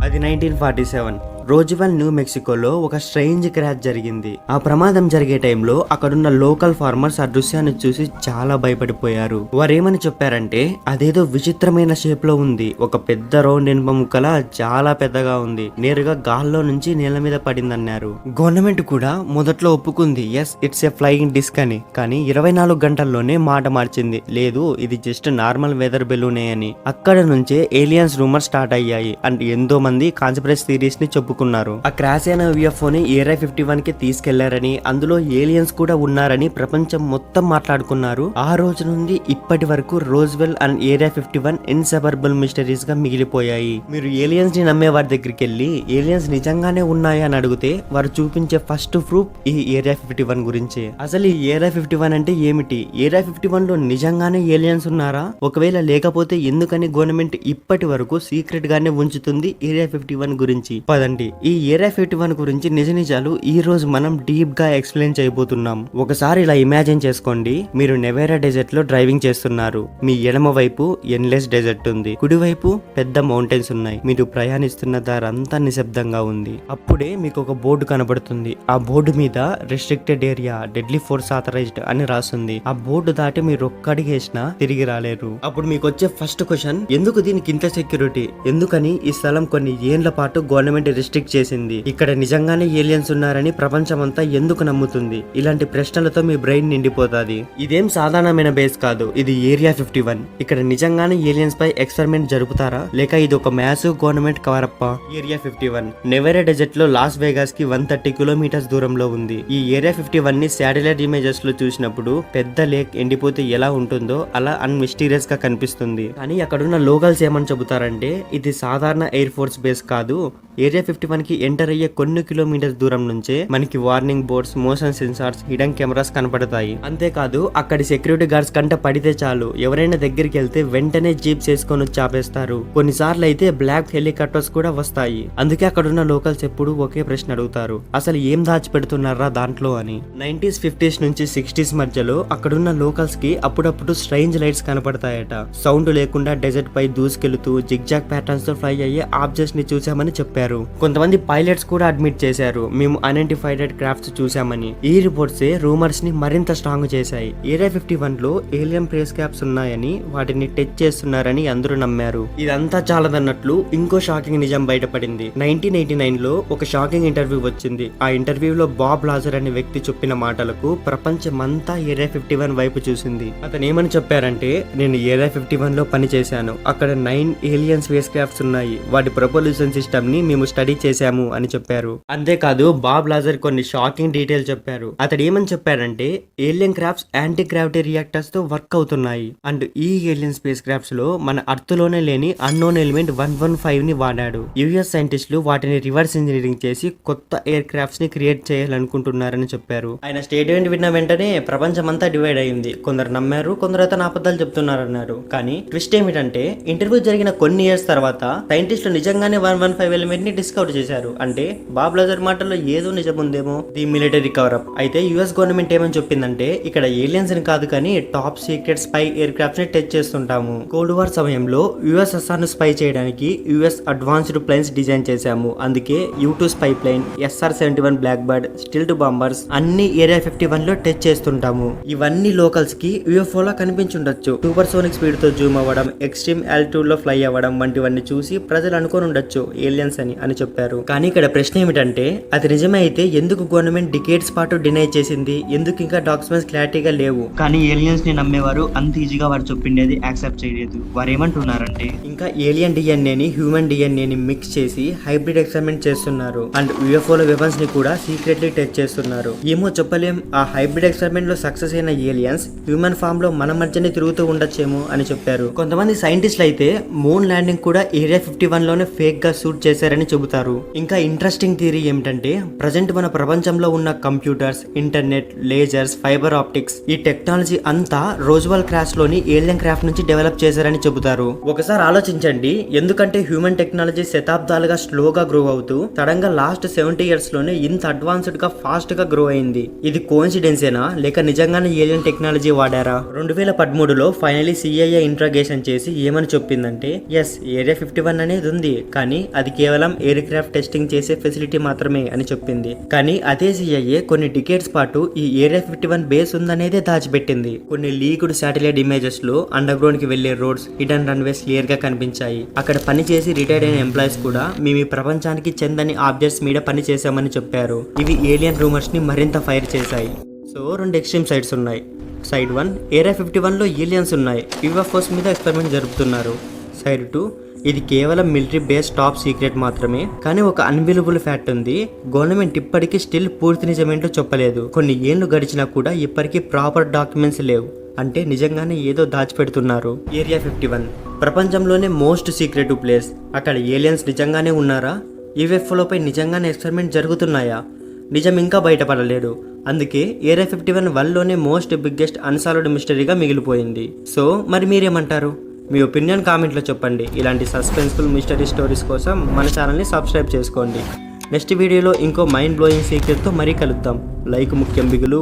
అది 1947 రోజువెల్ న్యూ మెక్సికోలో ఒక strange crash జరిగింది. ఆ ప్రమాదం జరిగే టైంలో అక్కడున్న లోకల్ ఫార్మర్స్ ఆ దృశ్యాన్ని చూసి చాలా భయపడిపోయారు. వారేమని చెప్పారంటే అదేదో విచిత్రమైన షేప్ లో ఉంది, ఒక పెద్ద రౌండ్ ఇనుప ముక్కలా చాలా పెద్దగా ఉంది, నేరుగా గాల్లో నుంచి నేల మీద పడిందన్నారు. గవర్నమెంట్ కూడా మొదట్లో ఒప్పుకుంది, yes it's a flying disc అని. కానీ 24 గంటల్లోనే మాట మార్చింది, లేదు ఇది జస్ట్ నార్మల్ వెదర్ బెలూనే అని. అక్కడ నుంచే ఏలియన్స్ రూమర్ స్టార్ట్ అయ్యాయి అండ్ ఎంతో మంది కాన్స్పిరసీ థియరీస్ ని చెప్పుకున్నారు. ఆ క్రాష్ అయిన యూఎఫ్ఓని ఏరియా 51 కి తీసుకెళ్లారని, అందులో ఏలియన్స్ కూడా ఉన్నారని ప్రపంచం మొత్తం మాట్లాడుకున్నారు. ఆ రోజు నుండి ఇప్పటి వరకు Roswell and area 51 inseparable mysteries గా మిగిలిపోయాయి. మీరు ఏలియన్స్ ని నమ్మే వారి దగ్గరికి వెళ్ళి ఏలియన్స్ నిజంగానే ఉన్నాయా అని అడిగితే వారు చూపించే ఫస్ట్ ప్రూఫ్ ఈ ఏరియా 51 గురించి. అసలు ఈ ఏరియా 51 అంటే ఏమిటి? ఏరియా 51 లో నిజంగానే ఏలియన్స్ ఉన్నారా? ఒకవేళ లేకపోతే ఎందుకని గవర్నమెంట్ ఇప్పటి వరకు సీక్రెట్ గానే ఉంచుతుంది ఏరియా 51 గురించి? పదండి ఈ ఏరియా 51 గురించి నిజ నిజాలు ఈ రోజు మనం డీప్ గా ఎక్స్ప్లెయిన్ చేయబోతున్నాం. ఒకసారి ఇలా ఇమాజిన్ చేసుకోండి, మీరు నెవేరా డెజర్ట్ లో డ్రైవింగ్ చేస్తున్నారు. మీ ఎడమ వైపు ఎన్లెస్ డెజర్ట్ ఉంది, కుడివైపు పెద్ద మౌంటైన్స్ ఉన్నాయి. మీరు ప్రయాణిస్తున్న దారంతా నిశ్శబ్దంగా ఉంది. అప్పుడే మీకు ఒక బోర్డు కనబడుతుంది. ఆ బోర్డు మీద restricted area, deadly force authorised అని రాస్తుంది. ఆ బోర్డు దాటి మీరు ఒక్కడిగేసినా తిరిగి రాలేరు. అప్పుడు మీకు వచ్చే ఫస్ట్ క్వశ్చన్, ఎందుకు దీనికి ఇంత సెక్యూరిటీ? ఎందుకని ఈ స్థలం కొన్ని ఏళ్ల పాటు గవర్నమెంట్ రిస్ట్రిక్ట్ చేసింది? ఇక్కడ నిజంగానే ఏలియన్స్ ఉన్నారని ప్రపంచమంతా ఎందుకు నమ్ముతుంది? ఇలాంటి ప్రశ్నలతో మీ బ్రెయిన్ నిండిపోతాది. ఇదేం సాధారణమైన బేస్ కాదు, ఇది ఏరియా 51. ఇక్కడ నిజంగానే ఏలియన్స్ పై ఎక్స్పెరిమెంట్ జరుపుతారా, లేక ఇది ఒక మ్యాసివ్ గవర్నమెంట్ కవరప్ప? ఏరియా 51 నెవెరా డెజర్ట్ లో లాస్ వేగాస్ కి 130 కిలోమీటర్స్ దూరంలో ఉంది. ఈ ఏరియా 51 ని శాటిలైట్ ఇమేజెస్ లో చూసినప్పుడు పెద్ద లేక్ ఎండిపోతే ఎలా ఉంటుందో అలా అన్మిస్టీరియస్ గా కనిపిస్తుంది. కానీ అక్కడున్న లోకల్స్ ఏమని చెబుతారంటే ఇది సాధారణ ఎయిర్ ఫోర్స్ బేస్ కాదు. ఏరియా 51 కి ఎంటర్ అయ్యే కొన్ని కిలోమీటర్స్ దూరం నుంచే మనకి warning boards, motion sensors, hidden cameras కనపడతాయి. అంతేకాదు అక్కడి సెక్యూరిటీ గార్డ్స్ కంట పడితే చాలు, ఎవరైనా దగ్గరికి వెళ్తే వెంటనే జీప్స్ వేసుకొని వచ్చి ఆపేస్తారు. కొన్నిసార్లు అయితే బ్లాక్ హెలికాప్టర్స్ కూడా వస్తాయి. అందుకే అక్కడున్న లోకల్స్ ఎప్పుడు ఒకే ప్రశ్న అడుగుతారు, అసలు ఏం దాచిపెడుతున్నారా దాంట్లో అని. 90s 50s నుంచి 60s మధ్యలో అక్కడున్న లోకల్స్ కి అప్పుడప్పుడు స్ట్రేంజ్ లైట్స్ కనపడతాయట. సౌండ్ లేకుండా డెజర్ట్ పై దూసుకెళ్తూ జిగ్జాగ్ ప్యాటర్న్స్ తో ఫ్లై అయ్యే ఆబ్జెక్ట్స్ ని చూసామని చెప్పారు. కొంతమంది పైలట్స్ కూడా అడ్మిట్ చేశారు, మేము అన్ఐడెంటిఫైడ్ క్రాఫ్ట్స్ చూసామని. ఈ రిపోర్ట్స్ రూమర్స్ ని మరింత స్ట్రాంగ్ చేశాయి. ఏరియా 51 లో ఏలియన్ ప్లేస్ క్యాప్స్ ఉన్నాయని, వాటిని టెచ్ చేస్తున్నారని అందరూ నమ్మారు. ఇదంతా చాలదన్నట్లు ఇంకో షాకింగ్ నిజం బయటపడింది. 1989 లో ఒక షాకింగ్ ఇంటర్వ్యూ వచ్చింది. ఆ ఇంటర్వ్యూలో బాబ్ లాజర్ అనే వ్యక్తి చెప్పిన మాటలకు ప్రపంచమంతా ఏరియా 51 వైపు చూసింది. అతను ఏమని చెప్పారంటే, నేను ఏరియా 51 లో పని చేశాను, అక్కడ 9 ఏలియన్ స్పేస్ క్రాఫ్ట్స్ ఉన్నాయి, వాటి ప్రొపల్యూషన్ సిస్టమ్ ని మేము స్టడీ చేశాము అని చెప్పారు. అంతేకాదు బాబ్ లాజర్ కొన్ని షాకింగ్ డీటెయిల్ చెప్పారు. అతడు ఏమని చెప్పారంటే alien crafts anti gravity reactors తో వర్క్ అవుతున్నాయి అండ్ ఈ ఏలియన్ స్పేస్ క్రాఫ్ట్స్ లో మన అర్త్ లోనే లేని అన్నోన్ ఎలిమెంట్ 115 ని వాడాడు. యుఎస్ సైంటిస్టులు వాటిని రివర్స్ ఇంజనీరింగ్ చేసి కొత్త ఎయిర్ క్రాఫ్ట్స్ ని క్రియేట్ చేయాలనుకుంటున్నారని చెప్పారు. ఆయన స్టేట్మెంట్ విన్న వెంటనే ప్రపంచం అంతా డివైడ్ అయింది. కొందరు నమ్మారు, కొందరు అతను అబద్ధాలు చెప్తున్నారన్నారు. కానీ ట్విస్ట్ ఏమిటంటే ఇంటర్వ్యూ జరిగిన కొన్ని ఇయర్స్ తర్వాత సైంటిస్టులు నిజంగానే 115 ఎలిమెంట్ ని డిస్కవర్ చేశారు. అంటే బాబ్ లాజర్ మాటల్లో ఏదో నిజం ఉందేమో. The military cover up. అయితే యుఎస్ గవర్నమెంట్ ఏమని చెప్పిందంటే ఇక్కడ ఏలియన్స్ ని కాదు కానీ top secret spy aircrafts ని టెస్ట్ చేస్తుంటాము. కోల్డ్ వార్ సమయంలో యుఎస్ఎస్ఆర్ ను స్పై చేయడానికి యుఎస్ అడ్వాన్స్డ్ ప్లేన్స్ డిజైన్ చేశాము. అందుకే U2 spy plane, SR-71 Blackbird, stealth bombers అన్ని ఏరియా 51 లో టెస్ట్ చేస్తుంటాము. ఇవన్నీ లోకల్స్ కి UFO లా కనిపించుండొచ్చు. సూపర్సోనిక్ స్పీడ్ తో జూమ్ అవ్వడం, ఎక్స్ట్రీమ్ ఆల్టిట్యూడ్ లో ఫ్లై అవ్వడం వంటివన్నీ చూసి ప్రజలు అనుకొని ఉండొచ్చు ఏలియన్స్ అని చెప్పారు. కానీ ఇక్కడ ప్రశ్న ఏమిటంటే అది నిజమే అయితే ఎందుకు గవర్నమెంట్ డికేట్స్ పాటు డినై చేసింది? ఎందుకు ఇంకా డాక్యుమెంట్స్ క్లారిటీగా లేవు? కానీ ఏలియన్స్ ని నమ్మేవారు అంత ఈజీగా వారు చెప్పిండేది యాక్సెప్ట్ చేయలేదు. వారు ఏమంటున్నారంటే ఇంకా ఏలియన్ డిఎన్ఏని హ్యూమన్ డిఎన్ఏని మిక్స్ చేసి హైబ్రిడ్ ఎక్స్పెరిమెంట్ చేస్తున్నారు అండ్ యూఎఫ్ఓల వెపన్స్ ని కూడా సీక్రెట్లీ టెస్ట్ చేస్తున్నారు. ఏమో చెప్పలేం, ఆ హైబ్రిడ్ ఎక్స్పెరిమెంట్ లో సక్సెస్ అయిన ఏలియన్స్ హ్యూమన్ ఫామ్ లో మన మధ్యనే తిరుగుతూ ఉండొచ్చేమో అని చెప్పారు. కొంతమంది సైంటిస్టులు అయితే మూన్ ల్యాండింగ్ కూడా ఏరియా 51 లోనే ఫేక్ గా షూట్ చేశారని చెబుతారు. ఇంకా ఇంట్రెస్టింగ్ థియరీ ఏమిటంటే ప్రజెంట్ మన ప్రపంచంలో ఉన్న computers, internet, lasers, fibre optics ఈ టెక్నాలజీ అంతా రోజ్వెల్ క్రాష్ లోని ఏలియన్ క్రాఫ్ట్ నుంచి డెవలప్ చేశారని చెబుతారు. ఒకసారి ఆలోచించండి, ఎందుకంటే హ్యూమన్ టెక్నాలజీ శతాబ్దాలుగా స్లోగా గ్రో అవుతూ సడన్ లాస్ట్ 70 years లోనే ఇంత అడ్వాన్స్డ్ గా ఫాస్ట్ గా గ్రో అయింది. ఇది కోఇన్సిడెన్సేనా లేక నిజంగానే ఏలియన్ టెక్నాలజీ వాడారా? 2013లో ఫైనలీ CIA ఇంట్రాగేషన్ చేసి ఏమని చెప్పిందంటే ఎస్ ఏరియా 51 అనేది ఉంది, కానీ అది కేవలం కేవలం ఎయిర్ క్రాఫ్ట్ టెస్టింగ్ చేసే ఫెసిలిటీ మాత్రమే అని చెప్పింది. కానీ అదే CIA కొన్ని డికేట్స్ పాటు ఈ ఏరియా 51 బేస్ ఉందనేదే దాచిపెట్టింది. కొన్ని లీక్డ్ శాటిలైట్ ఇమేజెస్ లో అండర్ గ్రౌండ్ కి వెళ్లే రోడ్స్, హిడెన్ రన్వేస్ క్లియర్ గా కనిపించాయి. అక్కడ పని చేసి రిటైర్డ్ అయిన ఎంప్లాయీస్ కూడా మేము ఈ ప్రపంచానికి చెందని ఆబ్జెక్ట్స్ మీద పని చేశామని చెప్పారు. ఇవి ఏలియన్ రూమర్స్ ని మరింత ఫైర్ చేశాయి. సో 2 ఎక్స్ట్రీమ్ సైడ్స్ ఉన్నాయి. సైడ్ 1 ఏరియా 51 లో ఏలియన్స్ ఉన్నాయి, UFOs మీద ఎక్స్పెరిమెంట్ జరుపుతున్నారు. సైడ్ 2 ఇది కేవలం మిలిటరీ బేస్ టాప్ సీక్రెట్ మాత్రమే. కానీ ఒక అన్బిలీవబుల్ ఫ్యాక్ట్ ఉంది, గవర్నమెంట్ ఇప్పటికీ స్టిల్ పూర్తి నిజమేంటో చెప్పలేదు. కొన్ని ఏళ్లు గడిచినా కూడా ఇప్పటికీ ప్రాపర్ డాక్యుమెంట్స్ లేవు. అంటే నిజంగానే ఏదో దాచిపెడుతున్నారు. ఏరియా 51 ప్రపంచంలోనే మోస్ట్ సీక్రెటివ్ ప్లేస్. అక్కడ ఏలియన్స్ నిజంగానే ఉన్నారా? UFOలపై నిజంగానే ఎక్స్పెరిమెంట్ జరుగుతున్నాయా? నిజం ఇంకా బయటపడలేదు. అందుకే ఏరియా 51 వరల్డ్లోనే మోస్ట్ బిగ్గెస్ట్ అన్సాల్వ్డ్ మిస్టరీగా మిగిలిపోయింది. సో మరి మీరేమంటారు? మీ ఒపీనియన్ కామెంట్లో చెప్పండి. ఇలాంటి సస్పెన్స్ఫుల్ మిస్టరీ స్టోరీస్ కోసం మన ఛానల్ని సబ్స్క్రైబ్ చేసుకోండి. నెక్స్ట్ వీడియోలో ఇంకో మైండ్ బ్లోయింగ్ సీక్రెట్తో మరీ కలుద్దాం. లైక్ ముఖ్యం బిగులు.